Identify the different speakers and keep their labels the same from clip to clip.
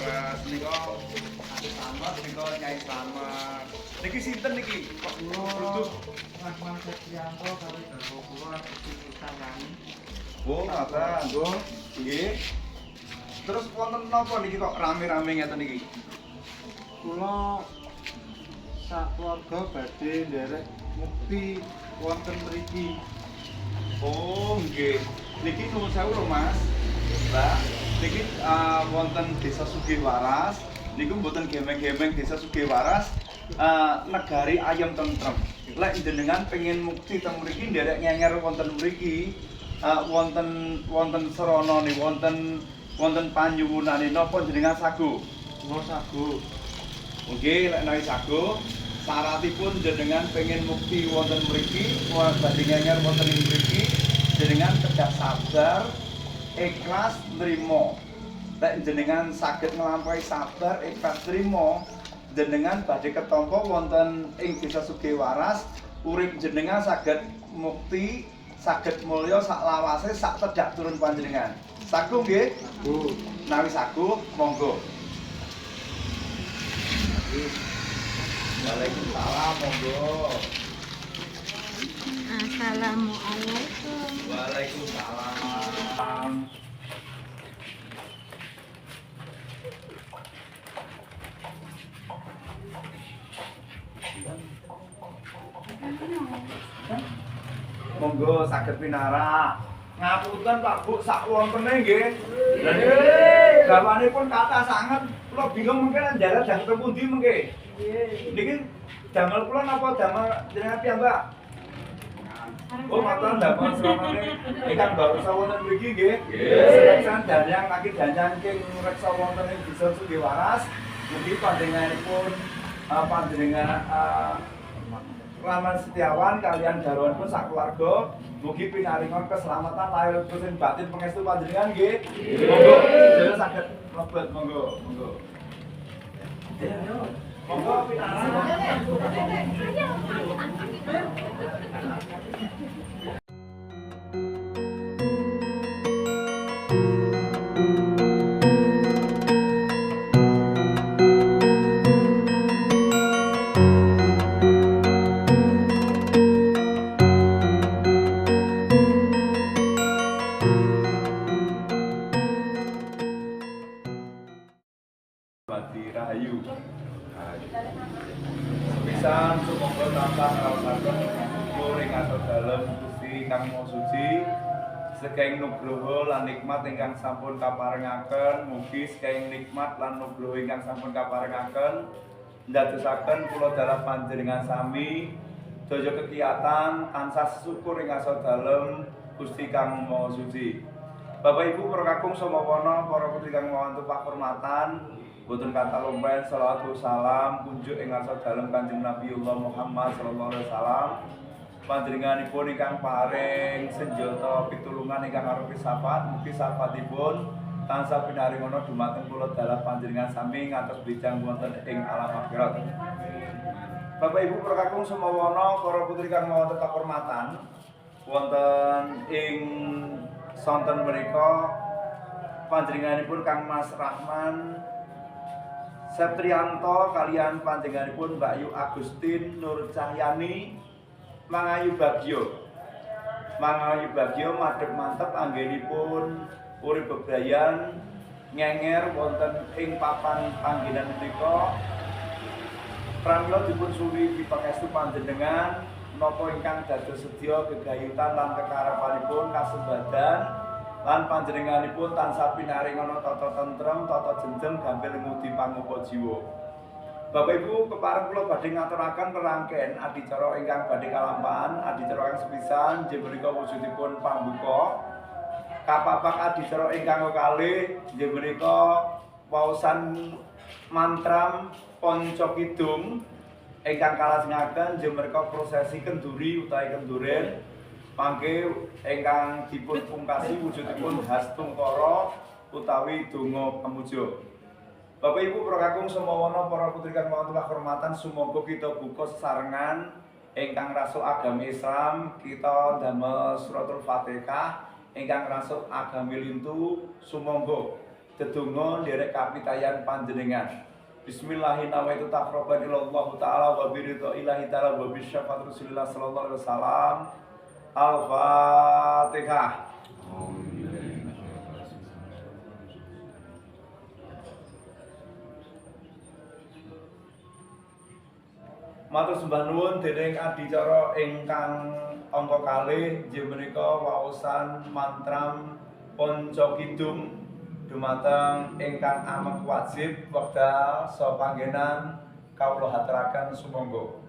Speaker 1: leres nika selamat nika Nyai selamat. Niki sinten niki? Kok produk
Speaker 2: Rahman Setianto kali garwa kula Gusti Sayani.
Speaker 1: Oh, apa nggo? Nggih. Terus wonten napa niki kok rame-rame ngeten niki?
Speaker 2: Kula sakeluarga badhe nderek mukti wonten mriki.
Speaker 1: Oh, nggih. Niki nuwun sewu lho, Mas. Mbak, niki wonten Desa Sugiwaras. Niku mboten gemeng-gemeng Desa Sugiwaras. Negari ayam tentrem. Lek jenengan pengen mukti teng mriki nderek nyenger wonten mriki, wonten serana nih, wonten panyuwunane napa jenengan sagu?
Speaker 2: Kula sagu.
Speaker 1: Nggih, lek nawi sagu, syaratipun jenengan pengen mukti wonten mriki, badhe nyenger wonten ing mriki, jenengan kedah sabar, ikhlas nrimo. Lek jenengan saged nglampahi sabar, ikhlas nrimo, jenengan badhe ketampa wonten ing Desa Sugiwaras, urip jenengan saged mukti, saged mulya sak lawase, sak tedhak turun panjenengan. Sagu nggih?
Speaker 2: Sagu.
Speaker 1: Nawi sagu, monggo. Waalaikumsalam, monggo.
Speaker 3: Assalamualaikum.
Speaker 1: Waalaikumsalam. Monggo saged pinara. Ngapunten Pak Bu, sak wontene nggih. Lha niki gawanipun kathah sanget. Kula bingung mengke njaluk jam kepundi mengke. Niki damel kula napa damel jenengan piyambak? Oh, matur ndamel selamane ingkang baru sawonten mriki nggih. Seksan danjang lagi danjang king reksa wonten ing Desa Sugiwaras. Mugi panjenenganipun panjenengan Rahman Setiawan kalian garwanipun sak keluarga mugi pinaringan keselamatan lahir batin batin pangestu panjenengan nggih. Monggo jenengan saged mlebet monggo. Monggo pinaringan. Bati Rahayu. Pisan sumangga tansah ngraosaken syukur ing asal dalem Gusti Kang Maha Suci. Sekeng nugroho lan nikmat ingkang sampun kaparengaken, mugi sekeng nikmat lan nugroho ingkang sampun kaparengaken ndadosaken kula dalah panjenengan sami daya kegiatan tansah syukur ing asal dalem Gusti Kang Maha Suci. Bapak Ibu para kakung samawana, para putri kang mawantu pakurmatan, boten kata lompen sholawat salam kunjuk ing asal dalem Kanjeng Nabiullah Muhammad sallallahu alaihi wasallam. Panjenenganipun ingkang paring senjata pitulungan ingkang arupi syafaat, mugi syafaatipun tansah pinaringana dumateng kula dalah panjenengan sami ngantos bidang wonten ing alam akhirat. Bapak Ibu para kakung samawana, para putri kang mawantu pakurmatan, wonten ing sonten menika panjenenganipun Kang Mas Rahman Septrianto kalian panjenenganipun Mbak Yu Agustin Nur Cahyani mangayu bagyo madhep mantep anggenipun urip bebrayan ngenger wonten ing papan panggenan menika pramila dipun suwi pipangestu panjenengan napa ingkang dados sedya gegayutan lan kekarepanipun kasembadan lan panjenenganipun tansah pinaringana tata tentrem, tata jenjeng gampil ngudi pangupa jiwa. Bapak Ibu kepareng kula badhe ngaturaken rerangken adicara ingkang badhe kalampahan, adicara ingkang sepisan inggih menika wujudipun pambuka. Kapapak adicara ingkang kalih inggih menika waosan mantram Panca Kidung ingkang kalajengaken inggih menika prosesi kenduri utawi kenduren. Mangke ingkang dipun pungkasi wujudipun Hastungkara utawi donga pamuja. Bapak Ibu para kakung samawana, para putri kang mawantu kahormatan, sumangga kita buka sesarengan ingkang rasuk agami Islam, kita damel suratul Fatihah ingkang rasuk agami Lintu, sumangga Tetunggu derek kapitayan panjenengan. Bismillahirrahmanirrahim. Taqarruban ilallah ta'ala wa biridha ilahi ta'ala wa bisyafaat Rasulillah sallallahu alaihi wasallam. Al-Fatihah. Matur sembah nuwun dening adicara ingkang angka kalih inggih menika waosan mantram Panca Kidung dumateng ingkang amek wajib wekdal saha panggenan kawula haturaken sumangga.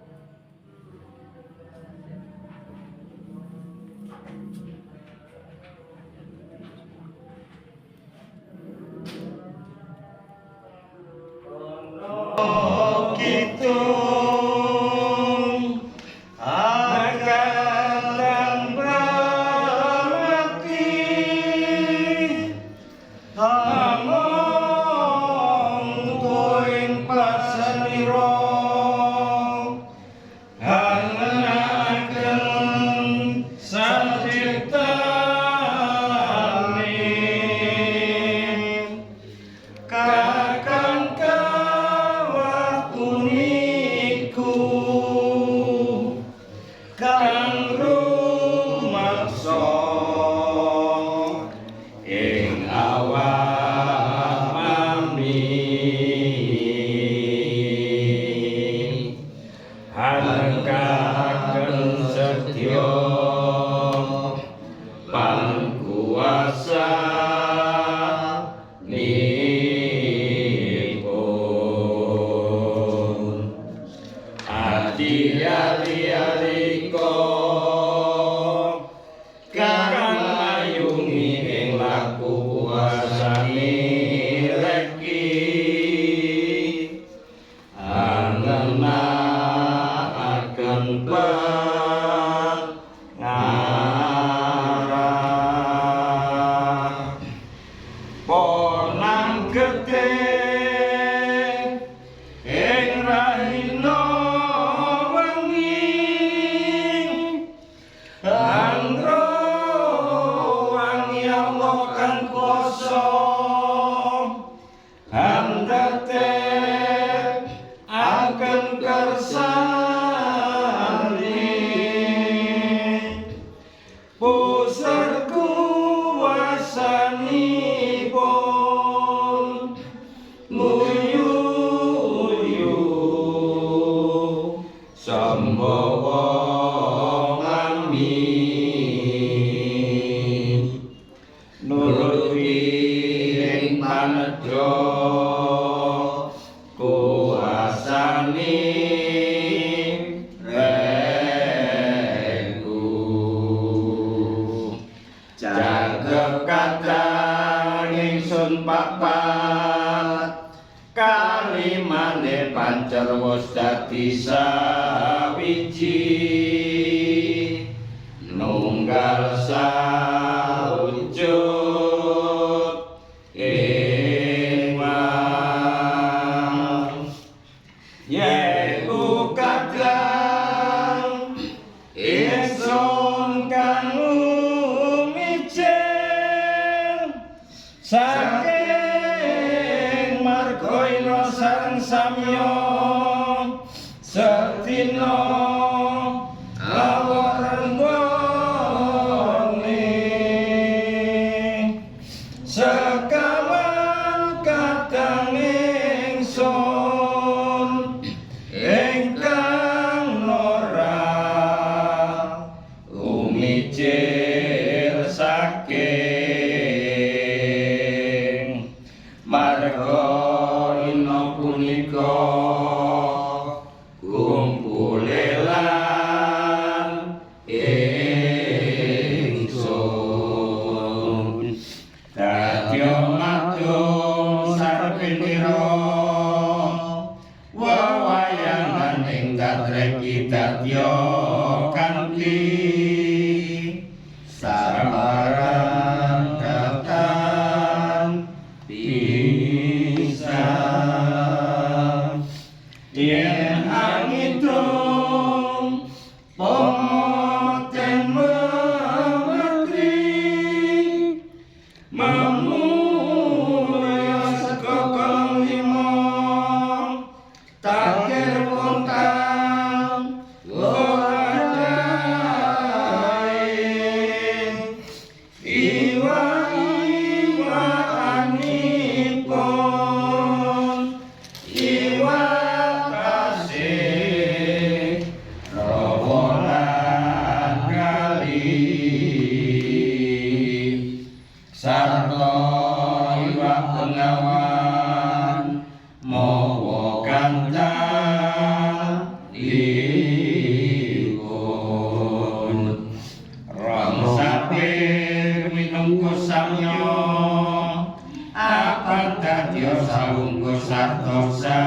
Speaker 4: sartosa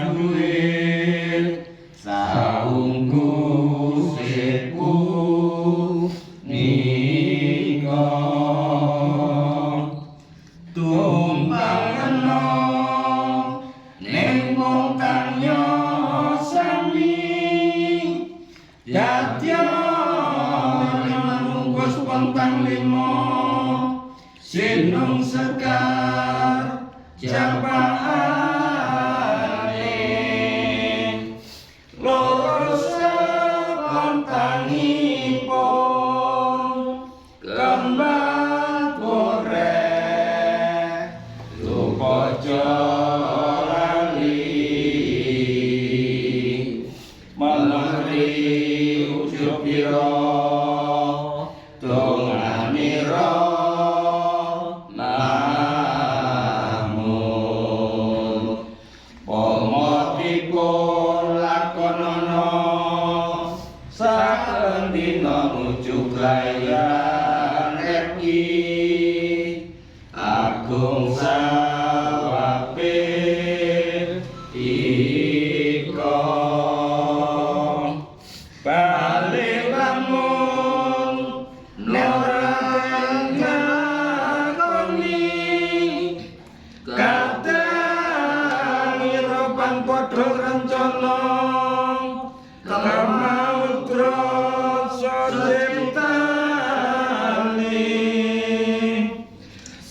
Speaker 4: duit saungku sepu nika tumpang enong ning wong kang nyosami jatya manungkus pontang limo sinung sekar japaane loro sepontangipun kembang korek lupaja lali meneri ujub pira donganira namun pomotipun lakonana saben dina nuju layan reki agung sawape ika bali lamun ora ngakoni kadang iropan padha rencana kamaudra saciptane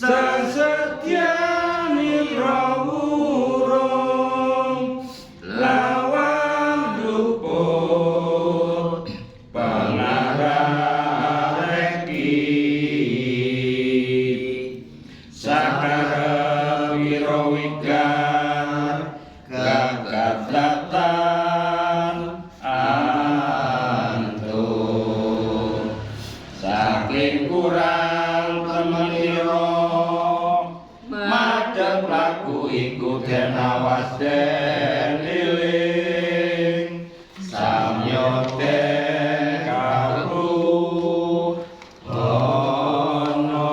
Speaker 4: sasetyane rawurung lawan luput pangareki sakara wirowigar gagadatan antum saking kurang temeniro madhep laku iku den awas den iling samyote karu ono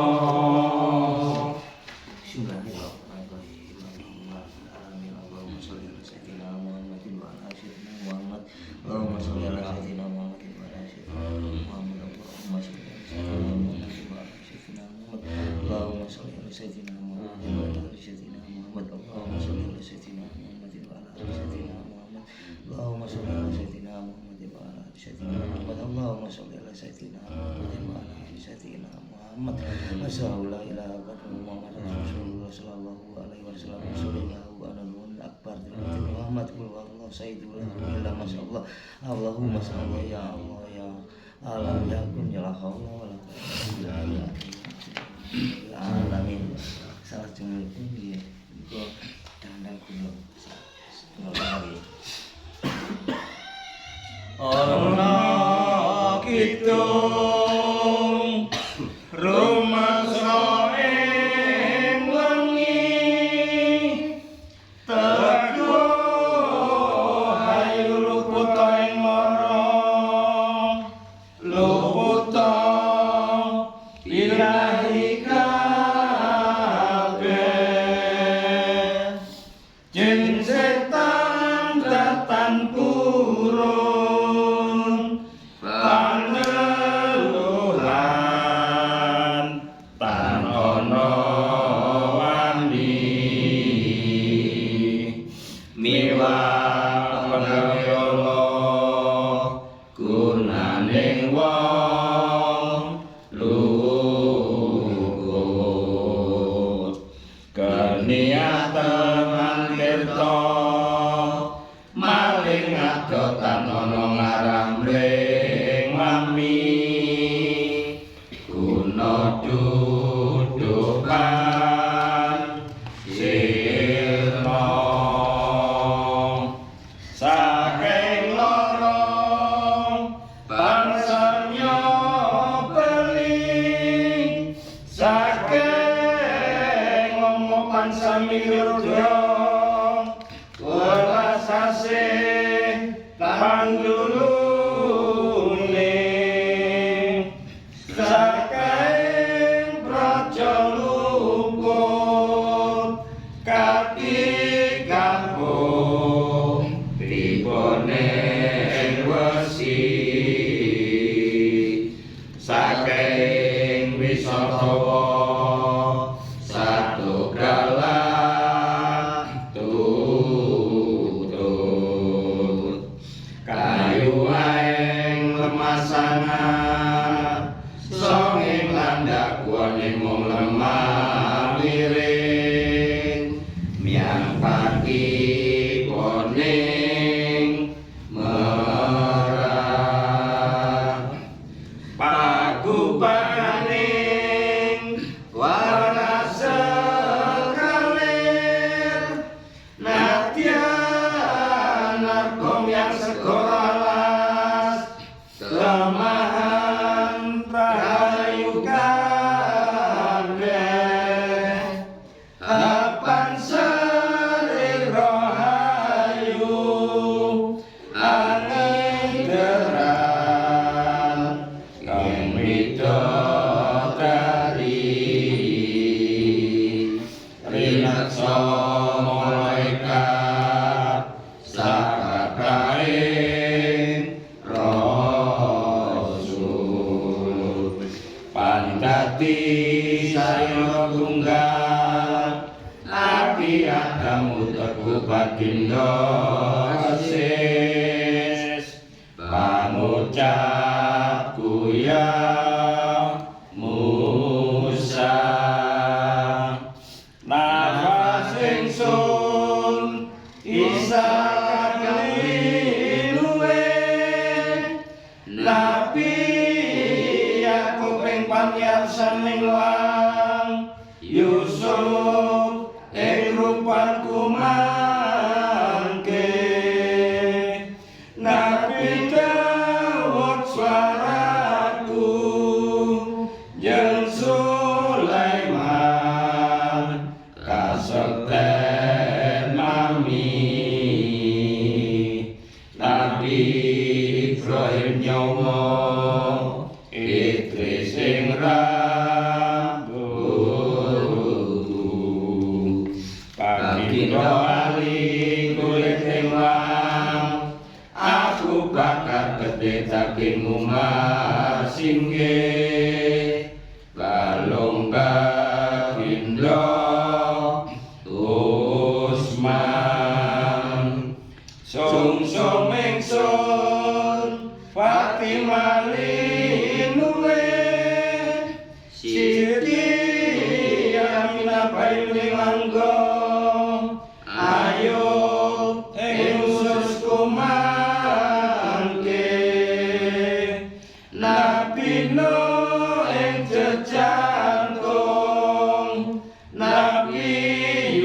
Speaker 4: Allahumma sholli ya Allah ya alam ya kun ya la haula wala quwwata illa billah alamin salah jumlah ini kok dandang kulo lagi ana kitung rumangsa ing wengi teguh ayu luput ing lara luput ilahi kabeh jin setan datan purun paneluhan tan ono wani miwah pengayono gunaning wong luhur keniatan tirta maling adotan ana ngarang mring mami guna dudukan sirna saking lorong bangsanya beli saking ngomokan samirudra welasase pandulune saking praja luput kaki
Speaker 5: yang pagi kuning merah pagubaning warna sekalir nadyan narkom yang sekolah kelemahan rahayu kabeh hapan seri rohayu angin derang kang widodari rinaksa malaikat sakakaing rasul pandati saya tunggal api Adam uteku bagindo asis pangucapku ya Musa nafas ingsun isa kaliluwe nabi aku ping panyarsan ning lang Yusuf ing rupaku mangke nabi Daud suaraku jeung Sulaiman kasekten mami nabi Ibrahim nyawa Idris ing rambutku Bagindo ali kulit ing aku bakar gede dagingmu marsingge balung bagindo Usman sungsung ingsun Fatimah linuwe Siti Aminah payuning langgo ayo ing ususku mangke Nabi Nuh ing jejantung Nabi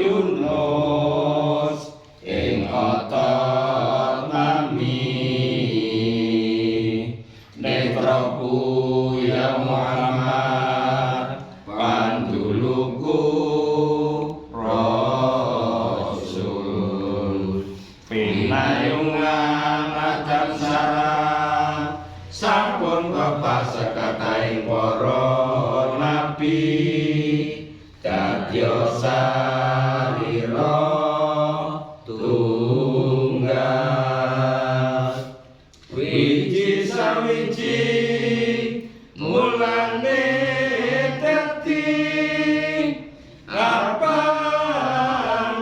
Speaker 5: Yunus ing otot mami netraku ya Muhammad panduluku Rasul pinayungan Adam Sarah sampun bapak sekataing para nabi dadya sarira tunggal wiji sawiji mulane dadi apa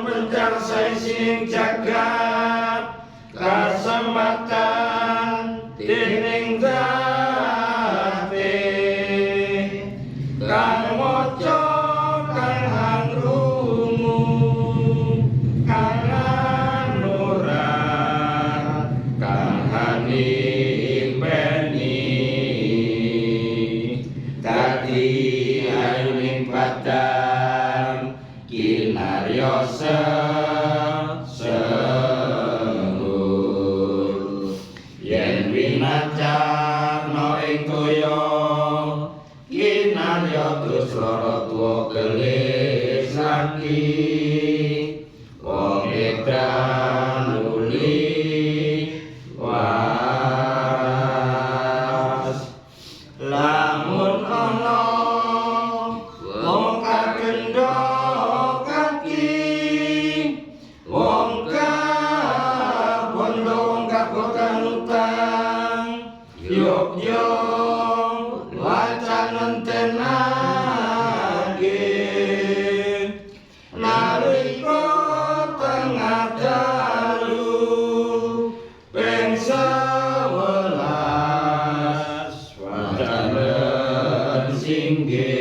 Speaker 5: pencar sing jagat kasempatan dening date kang moco kang hangrungu kang anurat kang hanipeni dadi ayuning badan kinarya yen winacana ing toya kinarya terus lara tuwa gelis lagi wong edan uli waras lamun ana wong kakendha kaki wong kabondo wong kabokan utang yuk wacan tenage nalika tengah dalu ping 11 wacan singge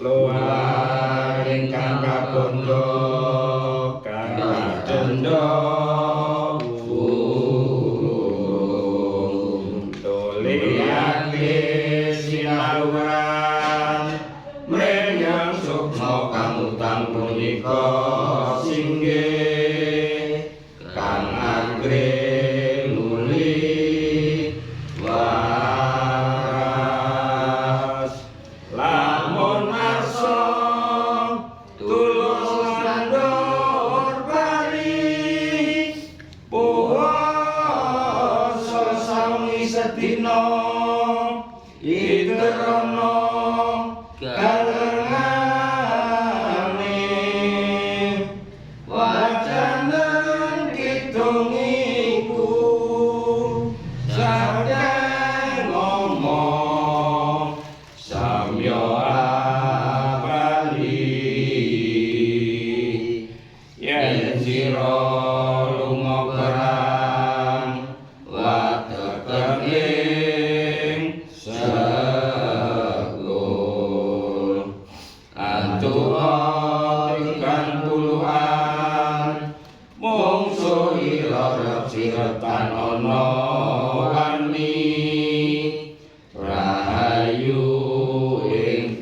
Speaker 5: luar ingkang kondo kang kadendo burung tuliake sinauran mrenyang sukma kang utang punika singgih kang anggre nuli waras lamun arsa tulus landor bari puasa sami sedina iterono kalengane wajanen kidung iku sadeng ngomong samya abali yen sira lunga perang watekening segul antuwa tingkan puluhan mungsuh ira siretan ana wani rahayu ing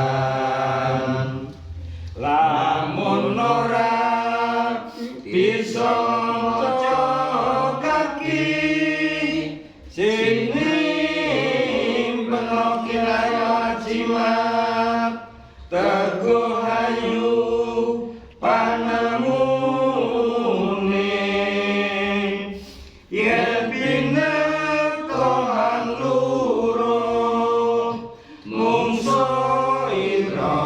Speaker 5: payudan lamun ora bisa maca kaki sini penokilaya jimat teguh ayu panemune yen bineka loro mungsuh ira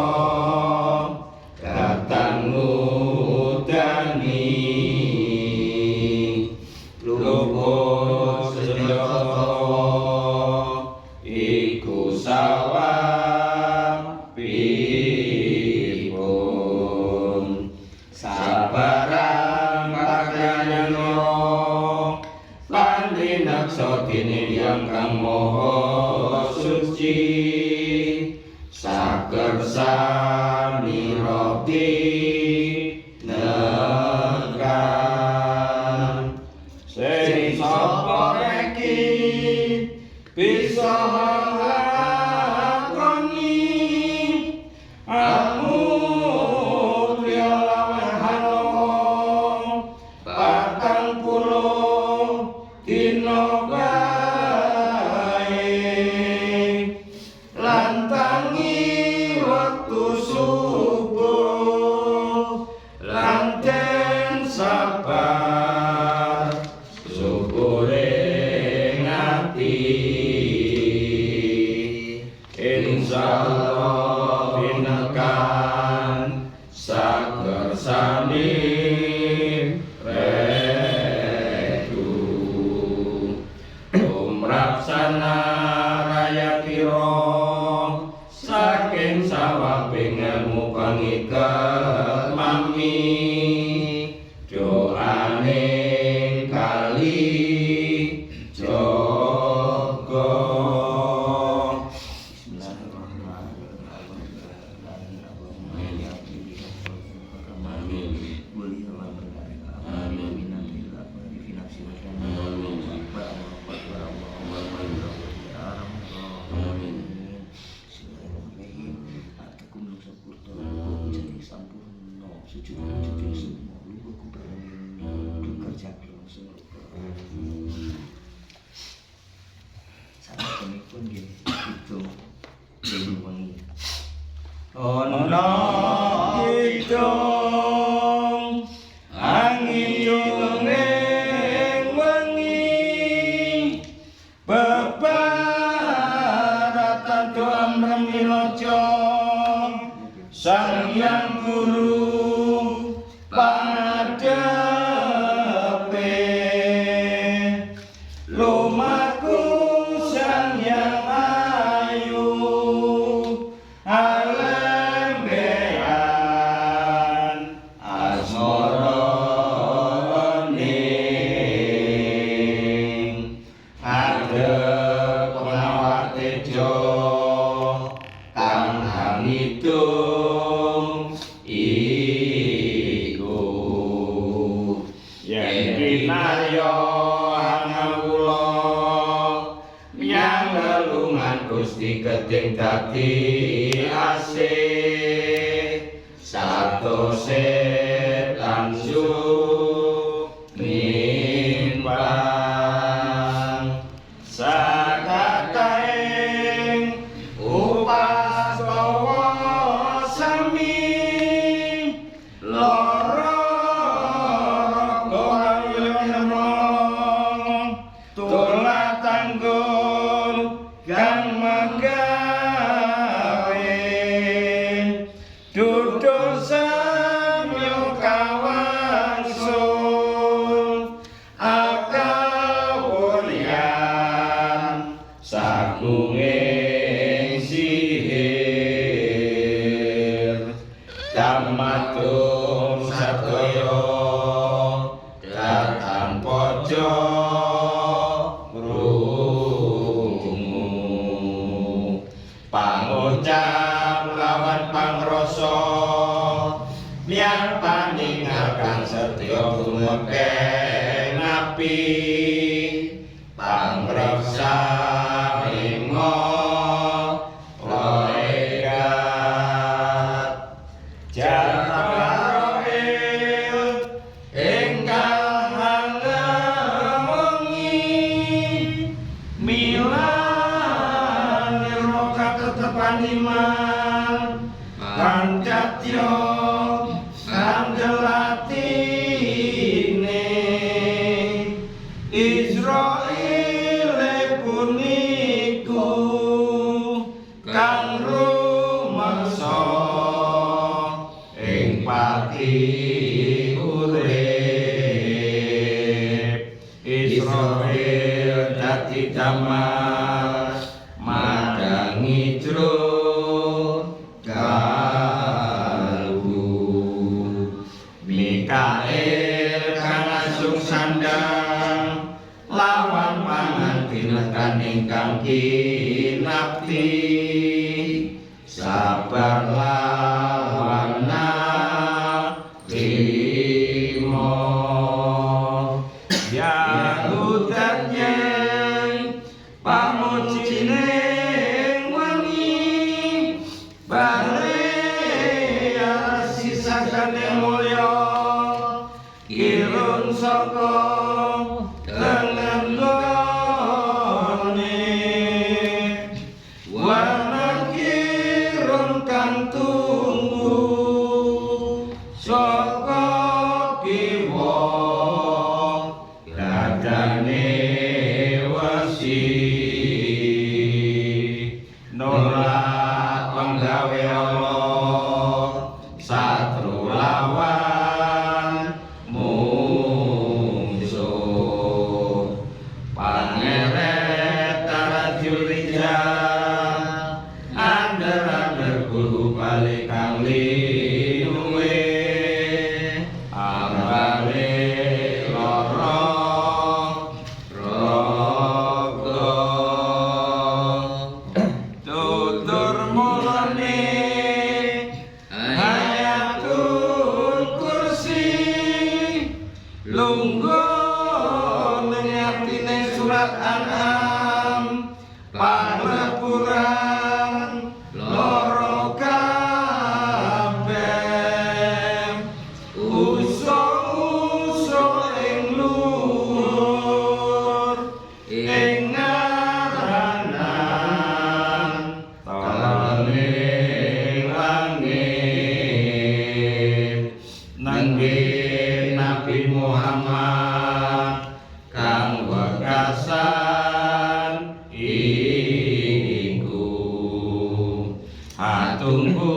Speaker 5: datang ngudani luput senjata iku sawapipun sabarang pagayana pandinaksa tiniyang kang maha suci sakersani roti nekan sing sapa iki bisa lakoni amulya lawehano 40 dina bae lan tangi wektu subuh lan den sabar syukure ngati insyaallah binekan sakersane redu umraksana raya kira saking sawaping ilmu pangiket mami doane kali jaga Ana kidung angin ing wengi bebaratan doa mremilojo sang yang guru pangadepe lumaku sang yang ayu alembean asmara ning adep pengawat tejo kang kang hitung iku yen kinarya angawula miyang lelungan Gusti keting dadi asih satose langsung nimbang sakataing upasawa sami lara koyong tulah tanggul kang magawe duduk samyo kawangsul akawulyan sagunging sihir damatung sadaya datang pojo krungu pangucap lawan pangrasa miyang paningalkan setya tumeka napi pangreksa ringo loegat jakaroil ingkang hangemongi milan nirmoka ketepan iman pancatyo kang gelatine Israel puniku kang rumangsa ing pati urip Israel dadi damar madangi jro kalbu Mikael kang asung sandang lawan pangantinekan ingkang kinapti sabar lawan limo yahudatnya pamujining wangi bare sisakane mulya kirun saka tenggone wana kirun kang tunggu saka kiwa dadane wesi nolak penggawe Allah satru lawan musuh pangeret tarajulija ander guru balik kang linuwe ambare lorong rogo tutur mulane hayatul kursi lungguh menyatine surat An'am panglepuran loro kabeh usul ing luhur ing ngaranan talening langit nangge Nabi Muhammad kang wekasan iku hatungku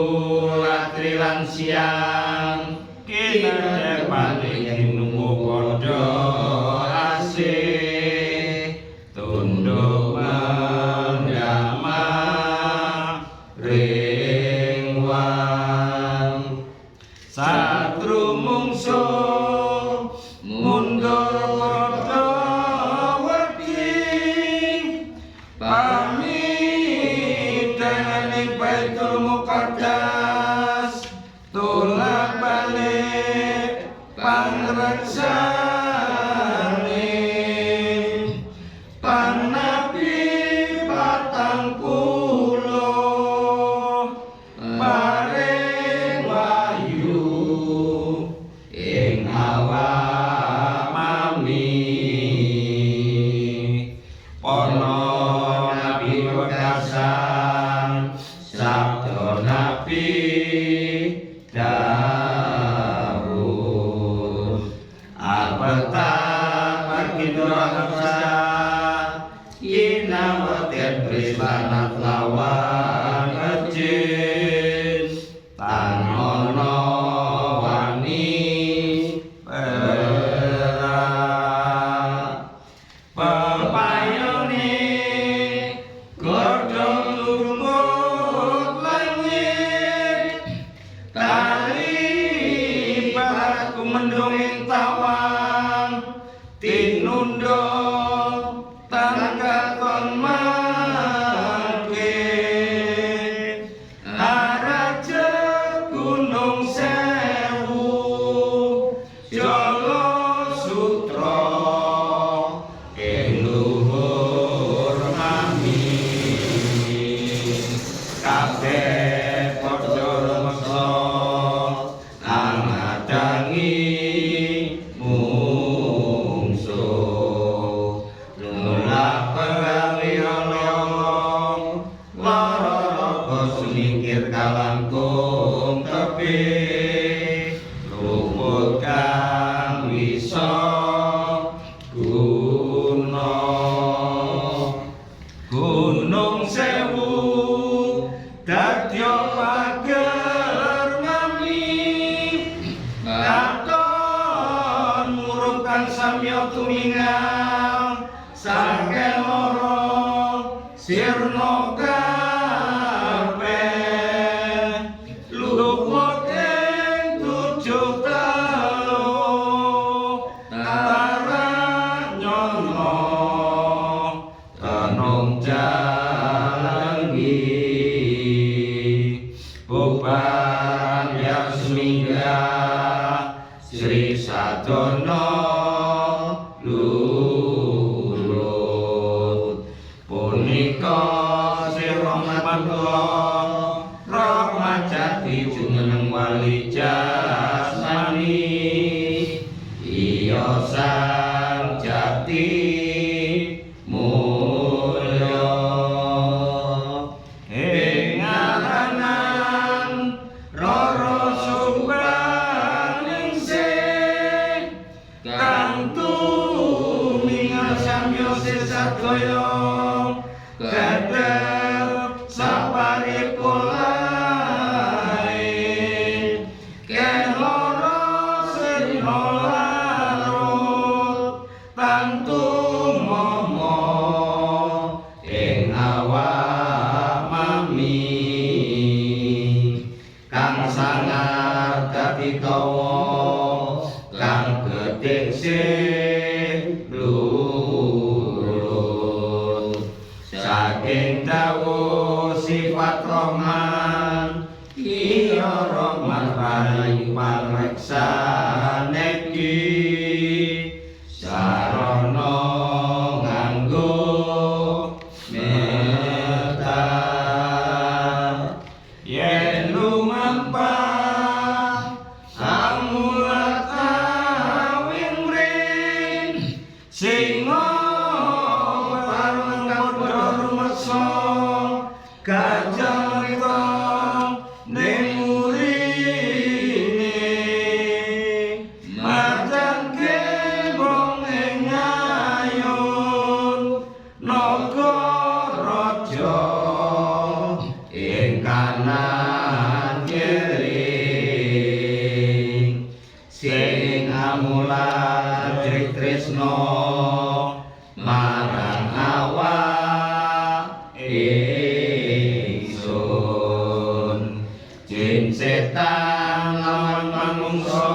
Speaker 5: latri lan siang kinerja paling nunggu podo asih tunduk mendama ringwang satru mungsuh mundur podo wedi pamit dengan Baitul kadas tolak balik pangreksane panapi 40 paring wahyu ing awak mami ana nabi wekasan sabda nabi Daud apata bagindo raksa inawaten prislanat lawan kecil tanono wani perak pepayone godhong lumut langit tali baraku mendongeng tawang tinundo tangkaton mangke araja gunung sewu jolo sutra ing luhur mami kabeh padha meksa ngadangi mungsuh nolak pegawe olong lara raga sumingkir kalangkung tepi lumut kang wisa guna gunung sewu dadya pager mami katon murungkan samya tumingal saking loro sirna kabeh luput ing 7 telu tara nyono tanung jalangi bubar yang semingga Sri Sadono lulut punika sirahmat rahmat jati jumeneng wali jasmani iya sang jati mulya ing aranan rara sumbang ningsih kang tumingal samya sesadaya gadah saparipolae keloro sirna larut tantu momo ing awak mami kang sangat dadi kawa kang gedhe sing lurut saking dawuh sifat Rahman iya Rahman paring pangreksane iki sarana nganggo meta yen lumampah amulat awing ring singa parang padha rumeksa gajah rita ning urine macan kembong ing ayun naga raja ing kanan kiri sing amulat tresna marang awak ingsun jin setan lawan manungsa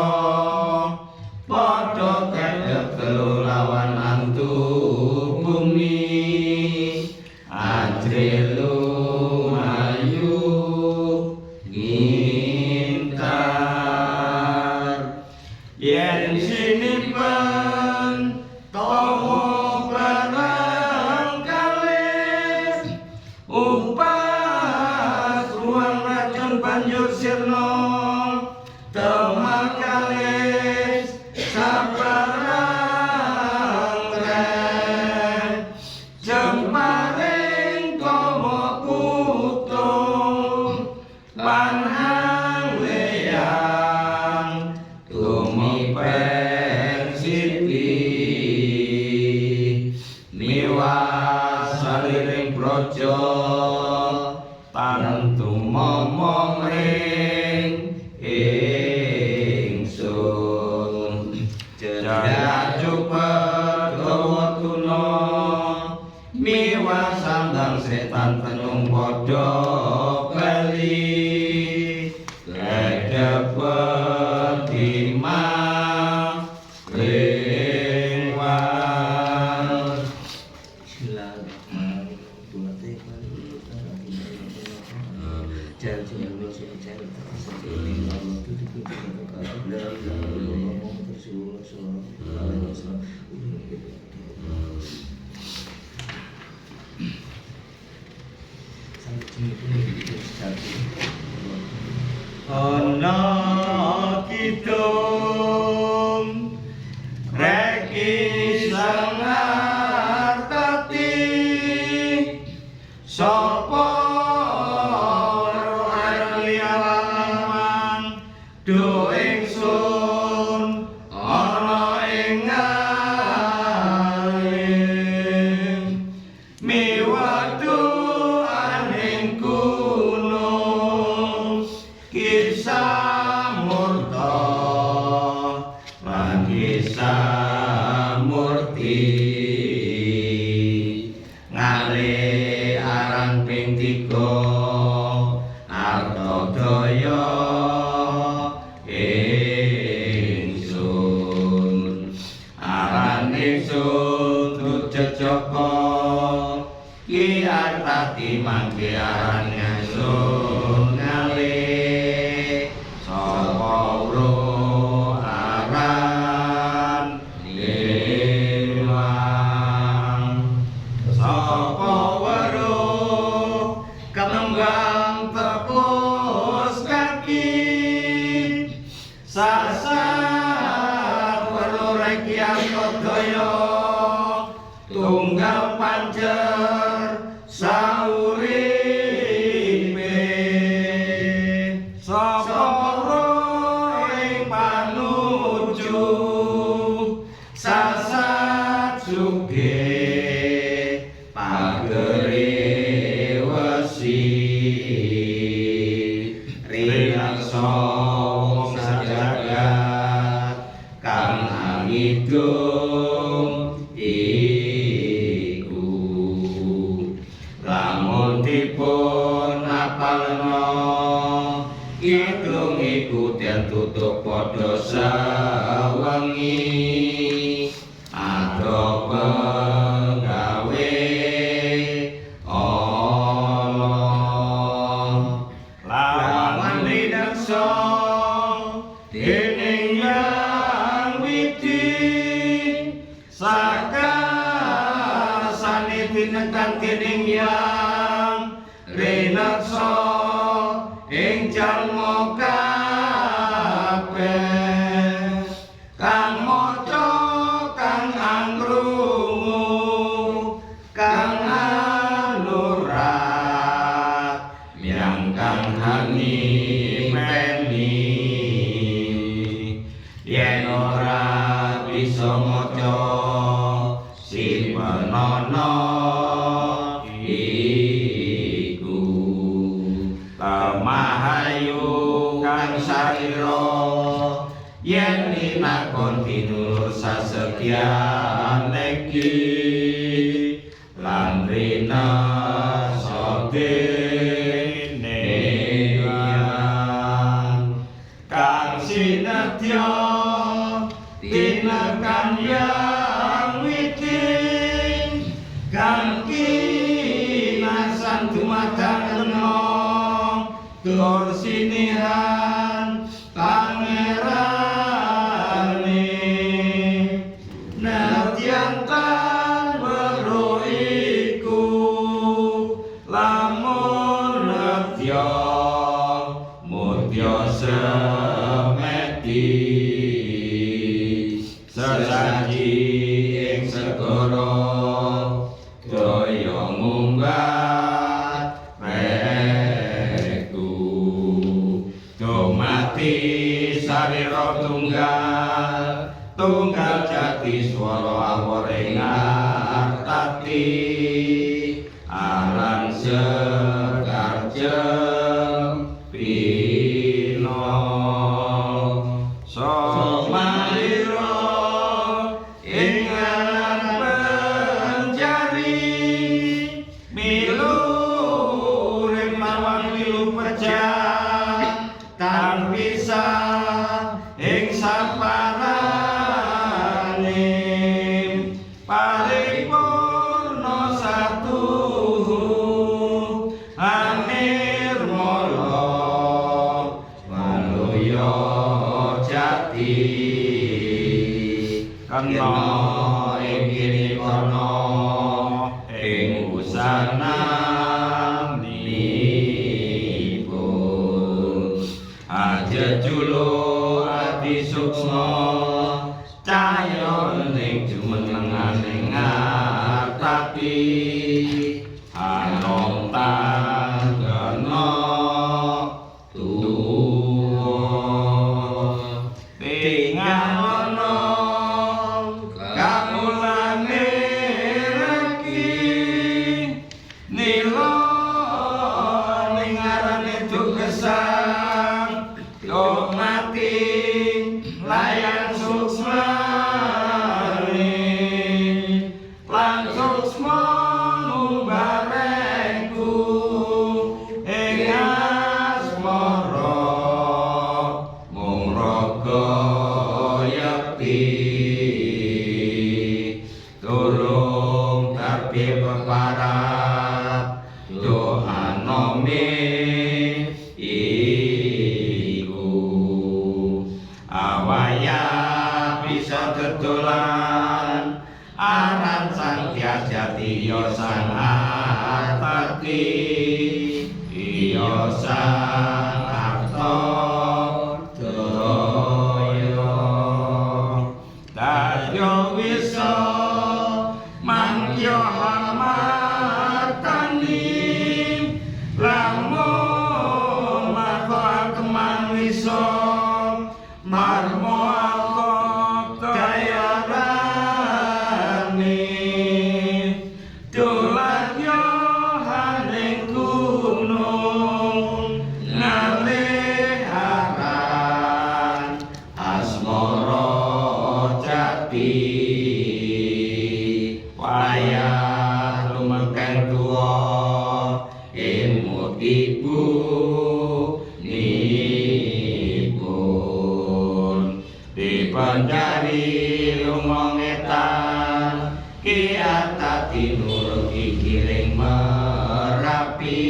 Speaker 5: padha kedhep telu lawan antu bumi ajre lumayu banjur sirna temakalis sabarang reh jemparing kama putung panhang leyang tumipeng siti miwas saliring praja tantu momong ring ingsun jajak gawa tuna miwas sambang setan tenung padha bali kedhepet timah lewat ana kidung reki sangartati sapa arliawan do ingsun ana ing aling miwatu aning gunung kisah murta lan kisah murti ngale aran ping 3 arta daya ingsun aran ingsun jejaka ki artati mangke aran ingsun ngale sapa uro aran lewang sapa weruh kembang tepus kaki sasar weruh rekyang daya tunggal panjer sauripe sapa ro ing panuju sasat sugih pagere wesi rinaksa wong sajagat kang angidung iku lamun dipun apalna kidung iku den tutup padha sawengi ado penggawe lawan rinaksa dening yang widi sakasane tinekan dening yang rinaksa ing jalma kabeh kang maca kang angrungu kang anurat miang kang hani meni yen ora bisa maca simpenana iku tamahayu kang sarira yen ninakon tinur sasekian iki lan rina sadene kang sinetya tinekan yang widi kang kinasan dumateng enong tur sinihan pangerane nadyan tan weruh iku lamun nadya semeti sesaji ing segara daya ngumbat reku dumati sarira tunggal jati swara aworing artati aran sekar pino somalira ing aran penjari milu ring mawang milu pecah tan pisah ing saparane paripurna satu amir mala waluya jati kena ing kene kono ing usananipun ajejulu ati suksma cahya ning jumenenganing artati anom tanggana tuwa tingalono kamulane reki nila ning arane tugesan yo mati layang suksmane lan suksma nubareku ing asmara mung raga yakti durung tapi peparap doa nome iku awaya bisa ketulan aran sang jati yo sang artati yo sang arta daya dadya wisa mangya hamatani lamun maka keman wisa marmo akot dayarane dolan yo haning gunung ngalih aran asmara jati wayah lumengkeng tuwa imut ibu nipun dipenjari lungongetan kiatati nur kikiring merapi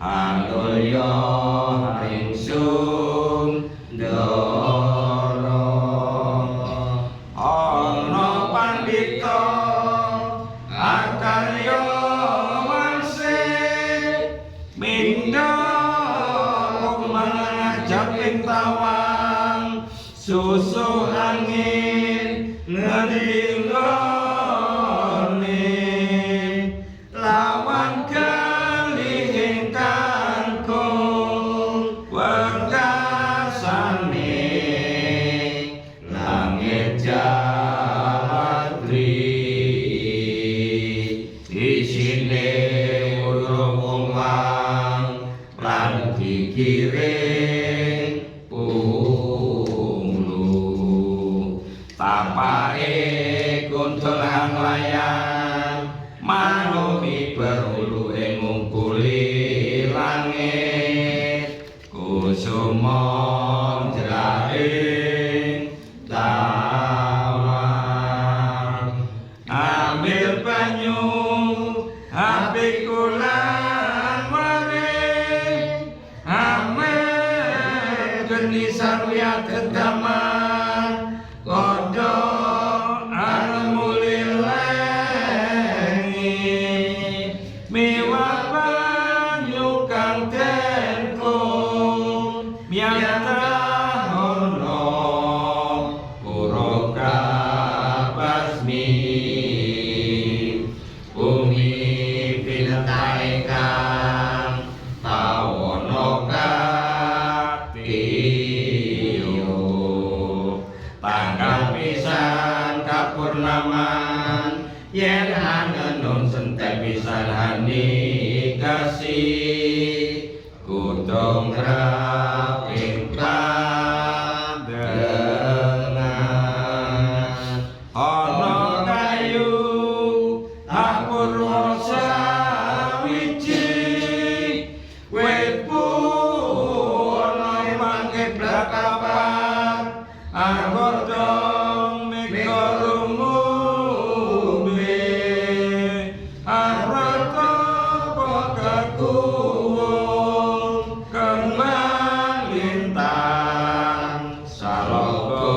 Speaker 5: alulya ringsun ndara ana pandita akarya wangsih mindha mangajak ing tawang susu angin ngelinggone lawan kelihing kangkung wekasane langit jamatri isine urung umang lan dikiring punglu tapake kuntulan layang manumi berulu ing ngungkuli langit kusuma jraing tawang ambil banyu apik kulan waring ambil geni sarya kedaman kodo almulilengi miwah banyu kang tenku iyo tanggal pisan kapurnaman yen hanenun sentek pisan hani kasih kutong raping pandengan ana kayu apurwa sawiji wit ana mangke blakapan agodong mikorumumbe arata pakakuwung kembang lintang saloko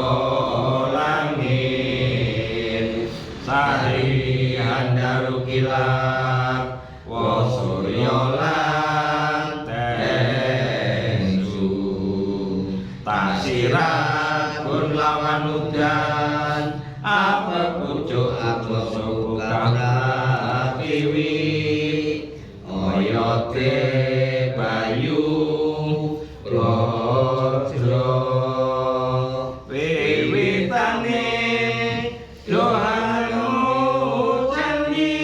Speaker 5: langit sari handaru kilat wa surya lan tensu tasirat pun lawan udan apa pucuk apa buka kiwi oyote bayu rodro wiwitane dohanu candi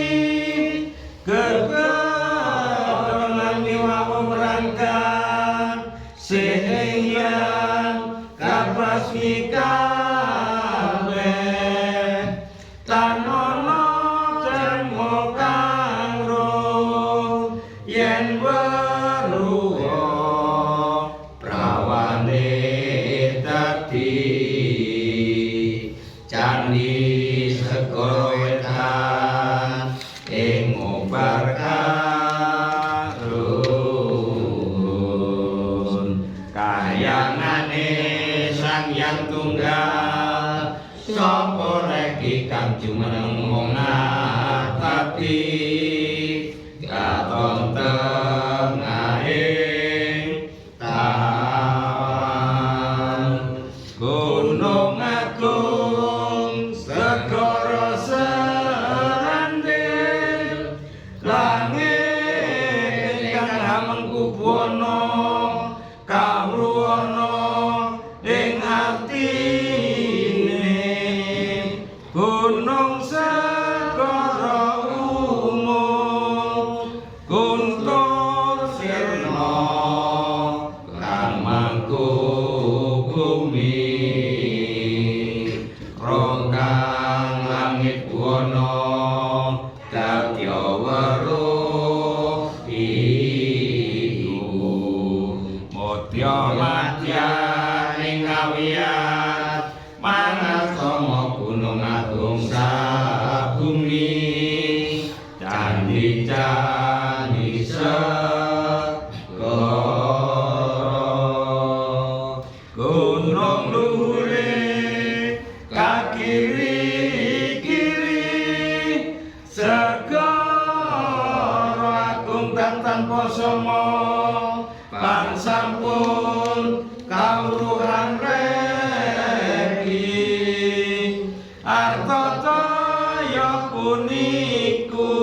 Speaker 5: kekedolan niwawu merangkang sehingga kapas kabeh tanono cemo kangro yen weruwa prawane dadi candi segara wetan ing obar karun kayangane sang yang tunggal sapa reki kang jumeneng wong ngati katon tengahing taun gunung agung segara serandil langit kang hamengkubono kawruwana ing atine gunung segara umum guntur sirna kang mangku bumi rongkang langit buwana dadya weruh iku mutya madyan ing ngawiyat manasama gunung agung sabumi candi-candi segara gunung luhure kakiri-kiri segara agung tanpa sama pan sampun kawruhan reki artata puniku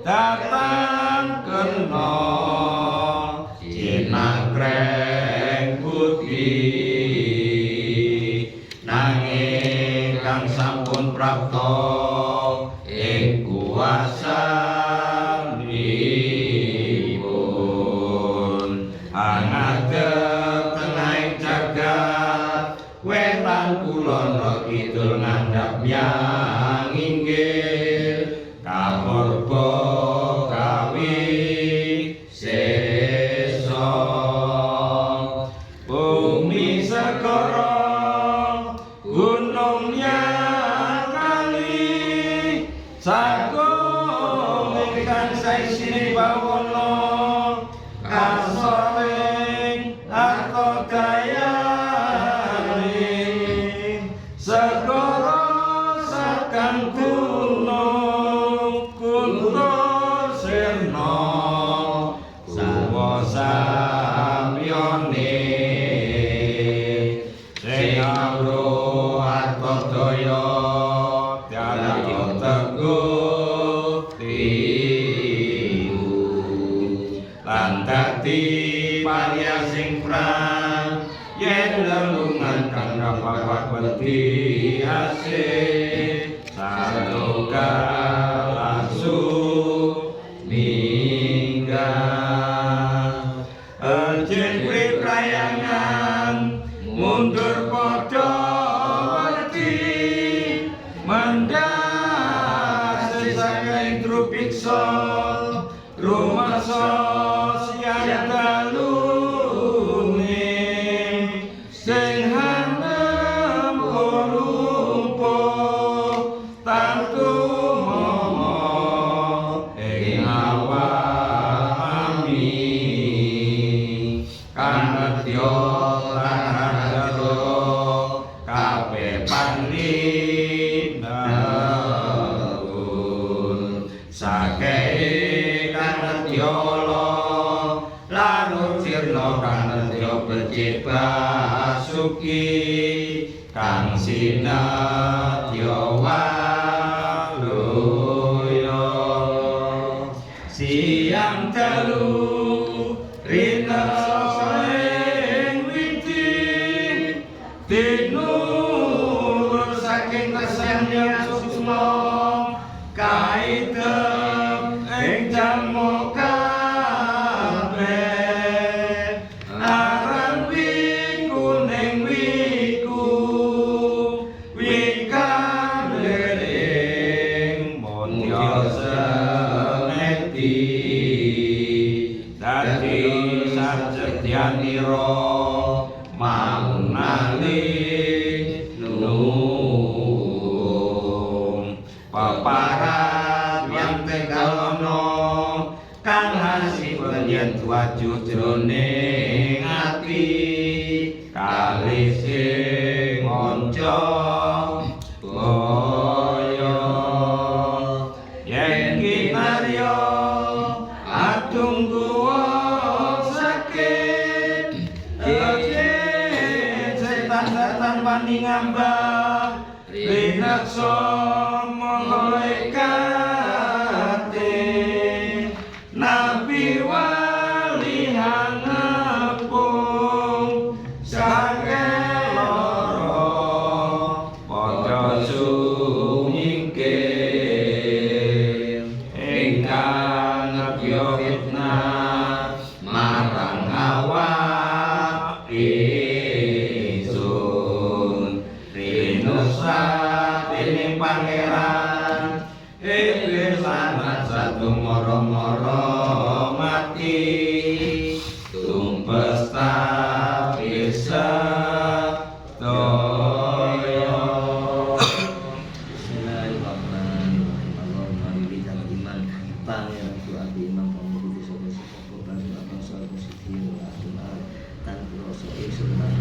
Speaker 5: datang kena jinangkreng putih nanging kang sampun prapta ing kuasanipun angadeg tengahing jagat wetan kulon kidul ngandhap yang inggil kaporba kawi sesa bumi segara gunung yang kali sagung ingkang saisine bawana kasoring arta gayane segara sakan gunung kuntur sirna sawasamyane sing awruh arta daya dadi teguh tiru lan dadi paryasing pra wedi asih sadoka langsung minggat ejen priprayangan mundur padha wedi mendas saking trupiksa rumasa siang dalune sing hanem lumpuh tantu momo ing awami kanetya tanadaro kabeh pandinaun sakehe kanetya larut sirna kanetya becik basuki kang sinadya waluya siang dalu rinasa ing wiji tinulur saking kesenian suksma kaidep ing jamu kabeh aran wiku ning wiku wikang leling montya semeti dadi sajedyanira manali nung paparat yang tegal ana kang hasih yen waju jroning ati kalih sing manca boyo yen kinarya adung guwa sakit setan wani ngambah rinaksa malaikate nabi wali hangepung saking lara padha sumingkir ingkang nebya fitnah marang awak ingsun rinusa dening pangeran iblis lan satu moro-moro mati tumpes tapi sedaya
Speaker 4: Bismillahirrahmanirrahim. Allahumma bidang iman pangeran ku abi imam pamudi sapa sapa korban apa soal positif atau tanpa rasa sunah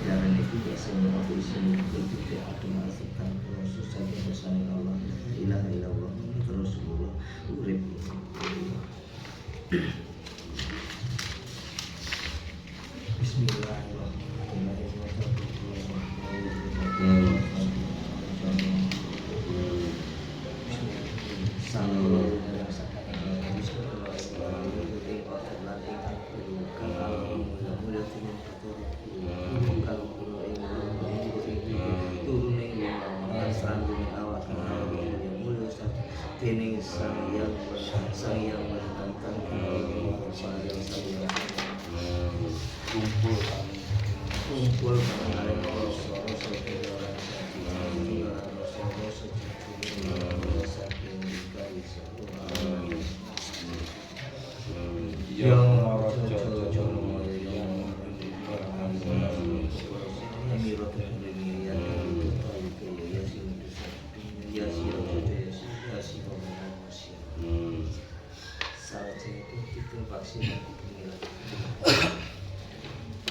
Speaker 4: jaran itu biasa aku sini berpikir atau masuk tanpa rasa saja bersama Allah ilaha illallah Rasulullah urip Kini sang yang menentang kumpul ada yang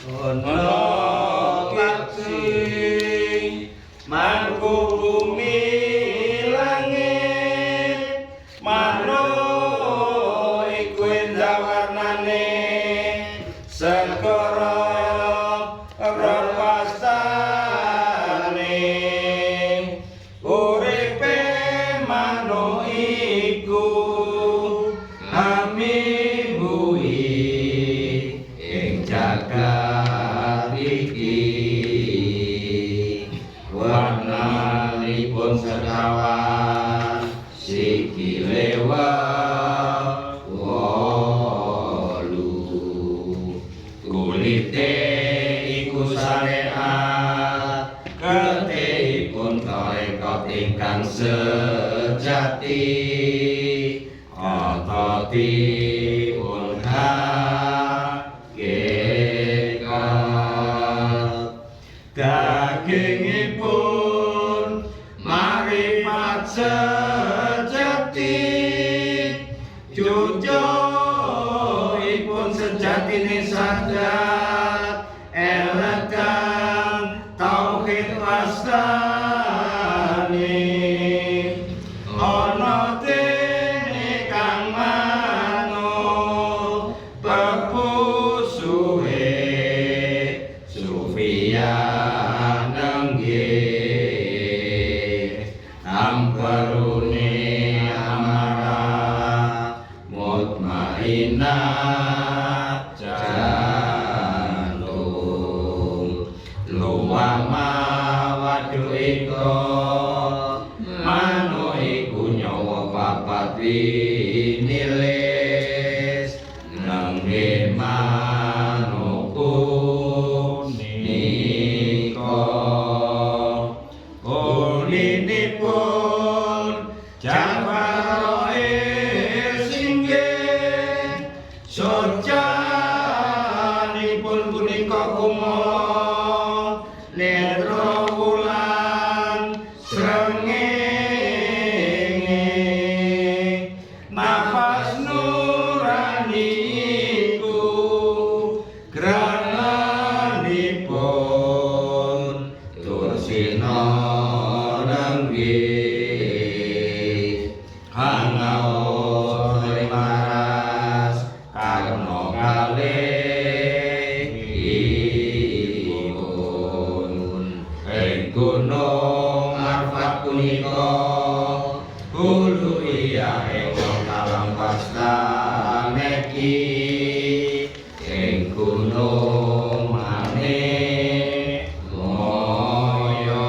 Speaker 5: ono taksi mangku bumi langit manuk iku endah warnane segara repastane uripe manuk iku hamibui ing jagat iki Tanganipun sekawan sikile wolu kulite iku syariat getihipun tarekat ingkang sejati ototipun hakikat dagingipun marifat sejati cucuipun sejatine sadat elegan tauhid wastani ana dene kang manut pepusuhe sufiyan nenggih amparune amarah mutmainah jantung luwah mawadu iko manuk iku nyawa papat winilis nenggih manuk punika uninipun jawarae singgih sojanipun punika kumala netra wulan srengenge nafas nurani iku grananipun tursina nenggih hangaos maras karna kalihipun ing gunung Arfat punika hulu iya ing kalang pastaneki ing gunung Manik Moyo.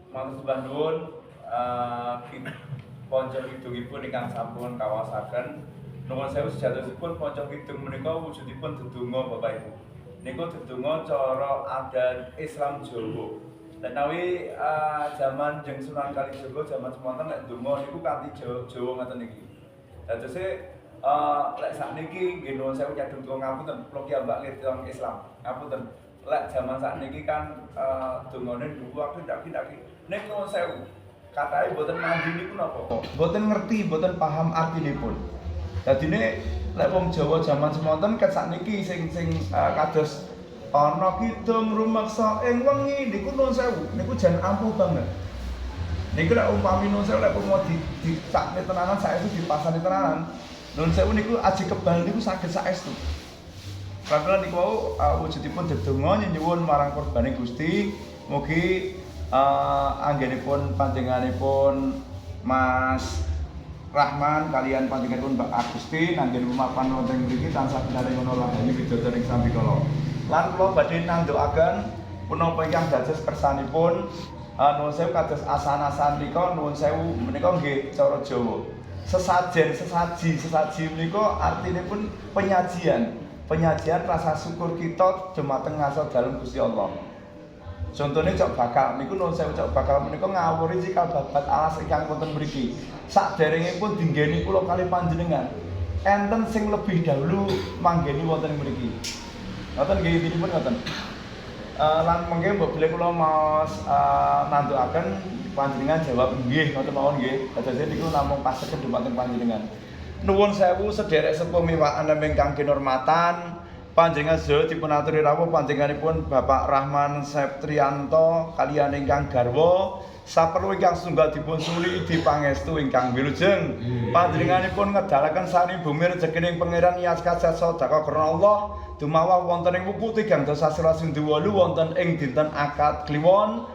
Speaker 1: Matur sembah nuwun ponco kidungipun ingkang sampun kawasaken. Nuwun sewu sejatosipun ponco kidung menika wujudipun dedonga Bapak Ibu. Niku dedonga cara adat Islam Jawa. Lan nawi zaman jeng Sunan Kalijaga zaman semonten nek donga niku kanthi Jawa ngoten niki. Dadose lek sakniki nggih nuwun sewu nyadong donga ngapunten kula ki ambak ngerti wong Islam. Ngapunten. Lek zaman sakniki kan dongane niku aku ndak nek nuwun sewu. Katae boten mandi niku napa? Boten ngerti, boten paham artinipun. Dadine lek wong Jawa zaman semonten ket sakniki sing kados ana kidung rumeksa ing wengi niku nuwun sewu, niku jan ampuh banget. Niku lek umpami nuwun sewu lek mau disakne tenanan saestu dipasani tenanan. Nuwun sewu niku aji kebal niku saged saestu. Karena niku wujudipun dedonga nyuwun marang kurbane Gusti, mugi anggenipun panjenenganipun Mas Rahman kalian panjenenganipun Mbak Agustin anggenipun mapan wonten mriki tansah binaring ana rahayu widodari ing sambikala. Lan kula badhe nandukaken punapa ingkang dados kersanipun nuwun sewu kados asan-asan nika nuwun sewu menika nggih cara Jawa. Sesaji menika artinipun penyajian rasa syukur kita dumateng ngarsa dalem Gusti Allah. Contohnya cok bakal niku nuwun sewu cok bakal menika ngawuri cikal babat alas ingkang wonten mriki. Saderengipun dinggeni kula kali panjenengan. Enten sing lebih dahulu manggeni wonten mriki. Ngoten nggih intinipun ngoten. Lan mengke mbok bilih kula maos nantukaken panjenengan jawab nggih ngoten mawon nggih. Dados niku namung paseken dumateng panjenengan. Nuwun sewu sederek sepuh miwakan ingkang kinurmatan. Panjenengan sedaya dipun aturi rawuh panjenenganipun Bapak Rahman Septrianto kaliyan ingkang garwa saperlu ingkang setunggal dipun suli di pangestu ingkang wilujeng. Panjenenganipun ngedalaken sari bumi rezekining pangeran niat kasat sedekah karena Allah dumawah wonten ing wuku 3 dosa 108 wonten ing dinten akad kliwon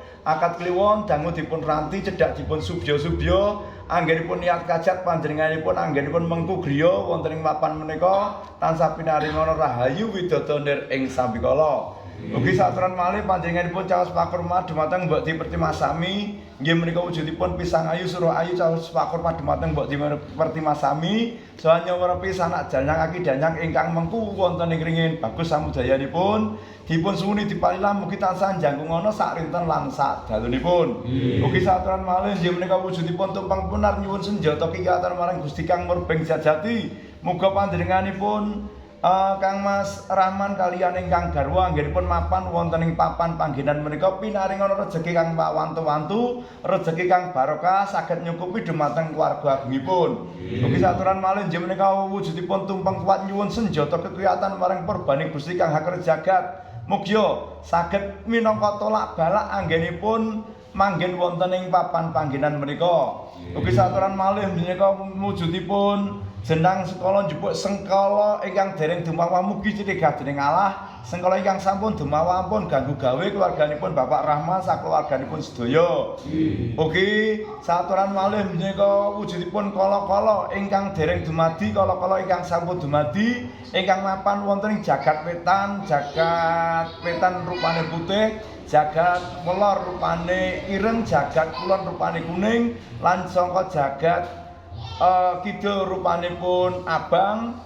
Speaker 1: dangu dipun ranti cedhak dipun subya-subya anggenipun niat kajat panjenenganipun anggenipun mengku griya wonten ing papan menika tansah pinaringono rahayu widadanir ing sambikala. Ugi saturan malih panjenenganipun caos pakurma dumateng Mbok Dipertimas sami nggih menika wujudipun pisang ayu surah ayu caos pakurma dumateng Mbok Dipertimas sami saha nyawerepi sanak janyang aki danyang ingkang mengku wonten ing ringin bagus samudayanipun dipun suwuni dipalilah mugi tansah njangkung ana sak rinten lan sak dalunipun. Ugi saturan malih nggih menika wujudipun tumpang punar nyuwun senjata kiyatan marang Gusti Kang Murbeng Jajati. Muga panjenenganipun Kang Mas Rahman kaliyan ingkang garwa anggenipun mapan wonten ing papan panggenan menika pinaringono rejeki kang pawantu-wantu, rejeki kang barokah saged nyukupi dumateng keluarga agungipun. Ugi saturan malih nggih menika wujudipun tumpeng kuat nyuwun senjata kekuatan marang purbane Gusti Kang Haker Jagat. Mugia saged minangka tolak balak anggenipun manggen wonten ing papan panggenan menika. Ugi saturan malih menika wujudipun jenang sekala njupuk sengkala ingkang dereng dumawah mugi citigah dening Allah. Sengkala ingkang sampun dumawah ampun ganggu gawe keluarganipun Bapak Rahman sakeluarganipun sedaya. Ugi saturan malih menika wujudipun kala-kala ingkang dereng dumadi kala-kala ingkang sampun dumadi ingkang mapan wonten ing jagat wetan rupane putih, jagat welor rupane ireng, jagat kulon rupane kuning lan sangka jagat kidul rupanipun abang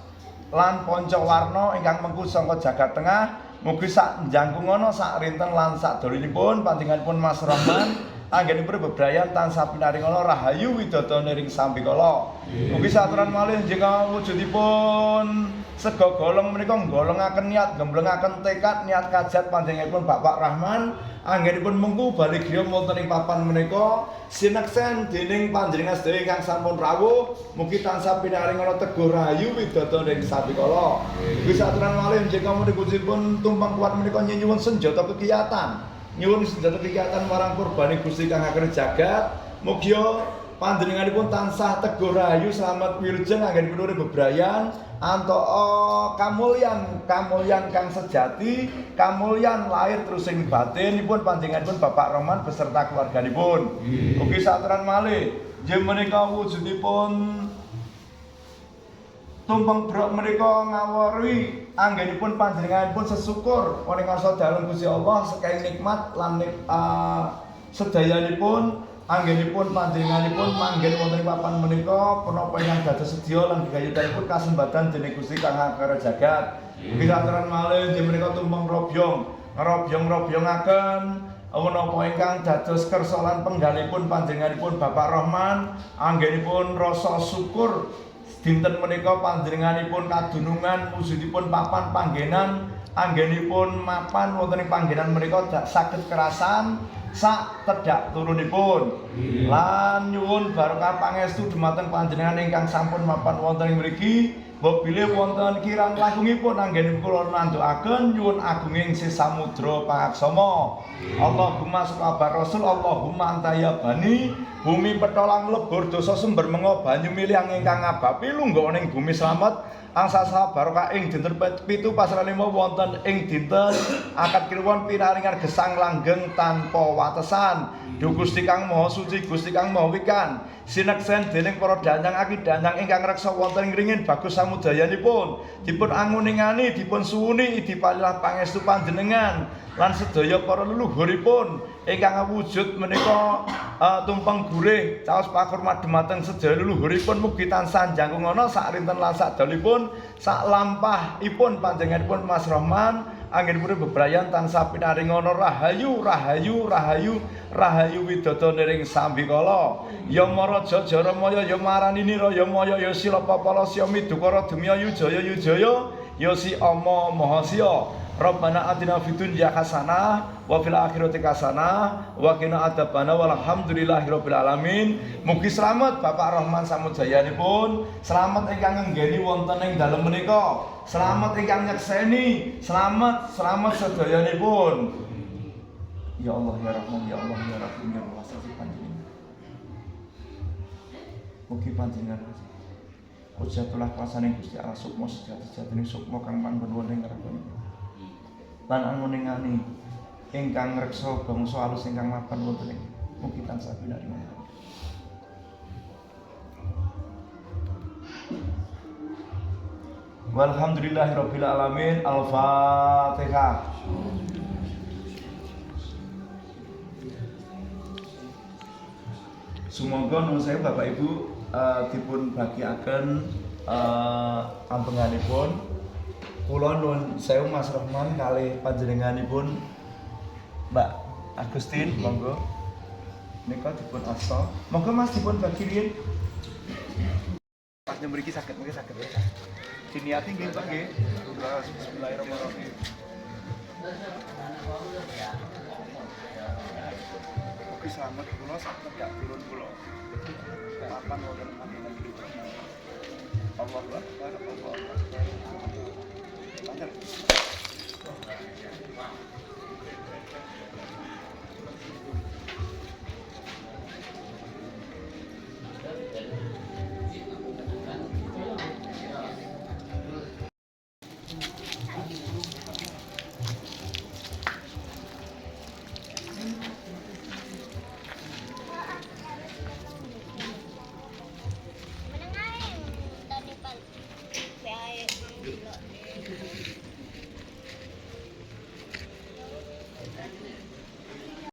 Speaker 1: lan ponco warna ingkang mengku sangka jagat tengah mugi sak njangkung ana sak rinten lan sak dolinipun panjenenganipun Mas Rahman anggenipun bebrayan tansah pinaringana rahayu widadanir ing sambikala. Mugi saturan malih njeng wujudipun sega golong menika nggolongaken niat gemblengaken tekad niat kajat panjenenganipun Bapak Rahman anggenipun mengku bali griya wonten ing papan menika sineksen dening panjenengan sedaya ingkang sampun rawuh mugi tansah pinaringana teguh rahayu widadanir ing sambikala. Mugi saturan malih njeng wujudipun tumpang kuat menika nyuwun senjata kekiyatan nyuwun senjata kekiyatan marang purbane Gusti Kang Haker Jagat. Mugia panjenenganipun tansah teguh rahayu slamet wilujeng anggenipun urip bebrayan antara kamulyan kang sejati kamulyan lahir terus ing batinipun panjenenganipun Bapak Rahman beserta keluarganipun. Ugi saturan malih nggih menika wujudipun tumpeng brok menika ngawori anggenipun panjenenganipun sesyukur wonten ngarsa dalem Gusti Allah sekaing nikmat lan sedayanipun anggenipun panjenenganipun manggen wonten ing papan menika punapa ingkang dados sedya lan gegayutanipun kasembatan dening Gusti Kang Haker Jagat. Ugi saturan malih nggih menika tumpeng ngerobyong-robyongaken menapa ingkang dados kersa lan penggalipun panjenenganipun Bapak Rahman anggenipun rasa syukur dinten menika panjenenganipun kadunungan wujudipun papan panggenan anggenipun mapan wonten ing panggenan menika saged kerasan sak tedhak turunipun lan nyuwun barokah pangestu dumateng panjenengan ingkang sampun mapan wonten ing mriki mbok bilih wonten kirang langkungipun anggenipun kula nandukaken nyuwun agunging sesamudra pangaksama. Allahumma sholli rasul Allahumma anta ya bani bumi petolang lebur dosa sumber mengo banyu miliang ingkang ngabapi lungguh ning bumi slamet angsasa barokah ing dinten 7 pasal 5 wonten ing dinten akad kliwon pinaringan gesang langgeng tanpa watesan. Duh Gusti Kang Maha Suci Gusti Kang Maha Wikan sineksen dening para danyang aki danyang ingkang reksa wonten ing ringin bagus samudayanipun dipun anguningani dipun suwuni dipalilah pangestu panjenengan lan sedaya para leluhuripun ingkang wujud menika tumpeng gurih caos pakurmat dumateng sedaya leluhuripun mugi tansah njangkung ana sak rinten lan sak dalipun sak lampahipun panjenenganipun Mas Rahman anggenipun bebrayan tansah pinaringana rahayu widadanir ing sambikala. Ya Maraja Jaramaya ya Maranini ya Maya ya Silapapala ya Midukara Dumya Yujaya ya Si Ama Mahasya Rabbana atina fid dunya hasanah wa fil akhirati hasanah wa qina adzabannar walhamdulillahirabbil alamin. Mugi selamat Bapak Rahman Samudayanipun, selamat ingkang nggeni wonten ing dalem menika, selamat ingkang nyekseni, selamat sedayanipun. Ya Allah ya Rahman ya Allah ya Rahim ya Allah panjenengan. Mugi panjenengan Ujatulah kuasane Gusti Allah sukma sejati-jatine sukma kang panggon wonten ngarepipun. Lan anguningani ingkang ngreksa bangsa alus ingkang mapan wonten ing mugi tansah binaringan. Walhamdulillahirabbil alamin. Al-Fatihah. Semoga nuwun sewu Bapak Ibu dipun bagiaken ampenganipun. Kula nuwun sewu Mas Rahman kalih panjenenganipun Mbak Agustin, monggo nika dipun asta. Monggo Mas dipun bagi riyin. Pas mriki saged mriki saged. Diniati nggih Pak nggih. Bismillahirrahmanirrahim. Mugi selamat kula saged gak turun kula. Papan wonten panggenan kita. Allahu Akbar, Allahu Akbar. Panjer.